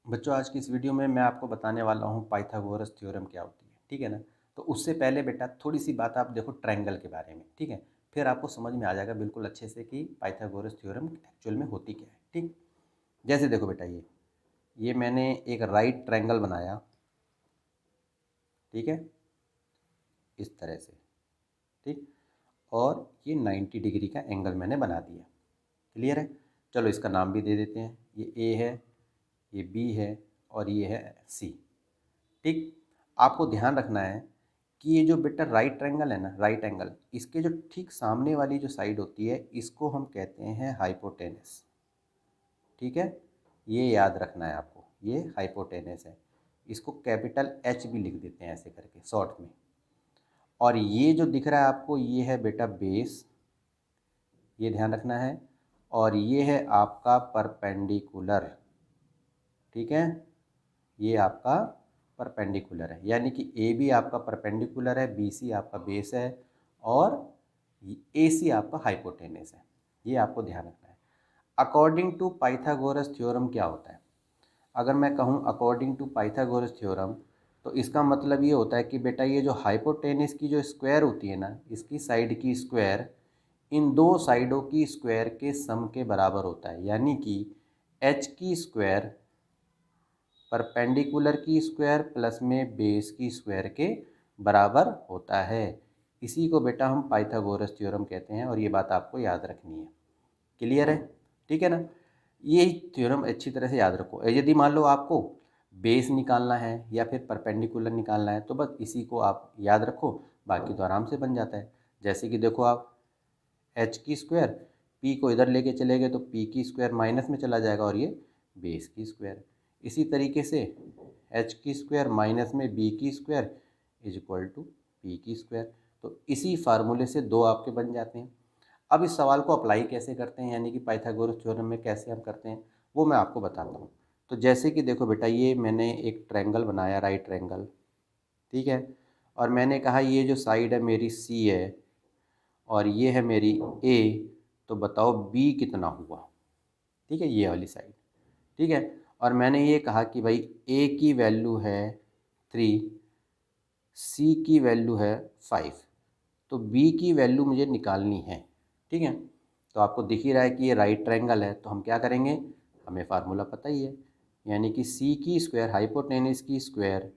बच्चों आज की इस वीडियो में मैं आपको बताने वाला हूँ पाइथागोरस थ्योरम क्या होती है, ठीक है ना। तो उससे पहले बेटा थोड़ी सी बात आप देखो ट्रायंगल के बारे में, ठीक है। फिर आपको समझ में आ जाएगा बिल्कुल अच्छे से कि पाइथागोरस थ्योरम एक्चुअल में होती क्या है, ठीक। जैसे देखो बेटा ये मैंने एक राइट ट्रायंगल बनाया, ठीक है, इस तरह से, ठीक। और ये 90 डिग्री का एंगल मैंने बना दिया। क्लियर है। चलो इसका नाम भी दे देते हैं, ये ए है, ये बी है और ये है सी, ठीक। आपको ध्यान रखना है कि ये जो बेटा राइट ट्रायंगल है ना, राइट एंगल, इसके जो ठीक सामने वाली जो साइड होती है इसको हम कहते हैं हाइपोटेनस, ठीक है। ये याद रखना है आपको, ये हाइपोटेनस है। इसको कैपिटल एच भी लिख देते हैं ऐसे करके शॉर्ट में। और ये जो दिख रहा है आपको ये है बेटा बेस, ये ध्यान रखना है। और ये है आपका परपेंडिकुलर, ठीक है। ये आपका परपेंडिकुलर है, यानी कि ए बी आपका परपेंडिकुलर है, बी सी आपका बेस है और ए सी आपका हाइपोटेनस है। ये आपको ध्यान रखना है। अकॉर्डिंग टू पाइथागोरस थ्योरम क्या होता है? अगर मैं कहूँ अकॉर्डिंग टू पाइथागोरस थ्योरम, तो इसका मतलब ये होता है कि बेटा ये जो हाइपोटेनस की जो स्क्वायर होती है ना, इसकी साइड की स्क्वायर इन दो साइडों की स्क्वायर के सम के बराबर होता है। यानी कि एच की स्क्वायर परपेंडिकुलर की स्क्वायर प्लस में बेस की स्क्वायर के बराबर होता है। इसी को बेटा हम पाइथागोरस थ्योरम कहते हैं और ये बात आपको याद रखनी है। क्लियर है, ठीक है ना। ये थ्योरम अच्छी तरह से याद रखो। यदि मान लो आपको बेस निकालना है या फिर परपेंडिकुलर निकालना है तो बस इसी को आप याद रखो, बाकी तो आराम से बन जाता है। जैसे कि देखो आप एच की स्क्वायर, पी को इधर लेके चले गए तो पी की स्क्वायर माइनस में चला जाएगा और ये बेस की स्क्वायर। इसी तरीके से एच की स्क्वायर माइनस में बी की square is equal to P की स्क्वायर। तो इसी फार्मूले से दो आपके बन जाते हैं। अब इस सवाल को अप्लाई कैसे करते हैं, यानी कि पाइथागोरस थ्योरम में कैसे हम करते हैं, वो मैं आपको बताता हूँ। तो जैसे कि देखो बेटा ये मैंने एक ट्रायंगल बनाया, राइट ट्रायंगल, ठीक है। और मैंने कहा ये जो साइड है मेरी सी है और ये है मेरी ए, तो बताओ बी कितना हुआ, ठीक है, ये वाली साइड, ठीक है। और मैंने ये कहा कि भाई ए की वैल्यू है 3, सी की वैल्यू है 5, तो बी की वैल्यू मुझे निकालनी है, ठीक है। तो आपको दिख ही रहा है कि ये राइट ट्रायंगल है, तो हम क्या करेंगे, हमें फार्मूला पता ही है, यानी कि सी की स्क्वायर हाइपोटेनस की स्क्वायर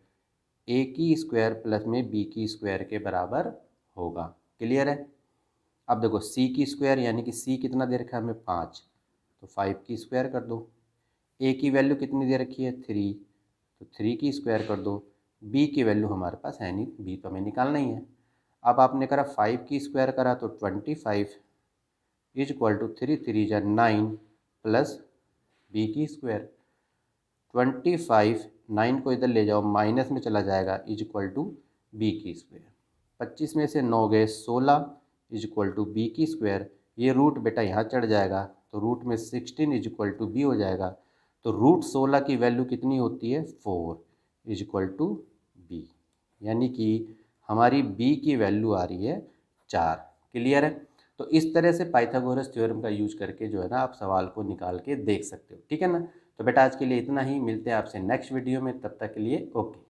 ए की स्क्वायर प्लस में बी की स्क्वायर के बराबर होगा। क्लियर है। अब देखो सी की स्क्वायर यानी कि सी कितना दे रखा है हमें 5, तो 5 की स्क्वायर कर दो। ए की वैल्यू कितनी दे रखी है 3, तो 3 की स्क्वायर कर दो। बी की वैल्यू हमारे पास है नहीं, बी तो हमें निकालना ही है। अब आपने करा 5 की स्क्वायर करा तो 25 इज इक्वल टू 3 3 जा 9 प्लस बी की स्क्वायर। 25 9 को इधर ले जाओ माइनस में चला जाएगा इज इक्वल टू बी की स्क्वायर। 25 में से 9 गए 16 इज इक्वल टू बी की स्क्वायर। ये रूट बेटा यहाँ चढ़ जाएगा तो रूट में 16 इज इक्वल टू बी हो जाएगा। तो रूट 16 की वैल्यू कितनी होती है 4 इज इक्वल टू बी, यानी कि हमारी बी की वैल्यू आ रही है 4। क्लियर है। तो इस तरह से पाइथागोरस थ्योरम का यूज करके जो है ना आप सवाल को निकाल के देख सकते हो, ठीक है ना। तो बेटा आज के लिए इतना ही, मिलते हैं आपसे नेक्स्ट वीडियो में, तब तक के लिए ओके।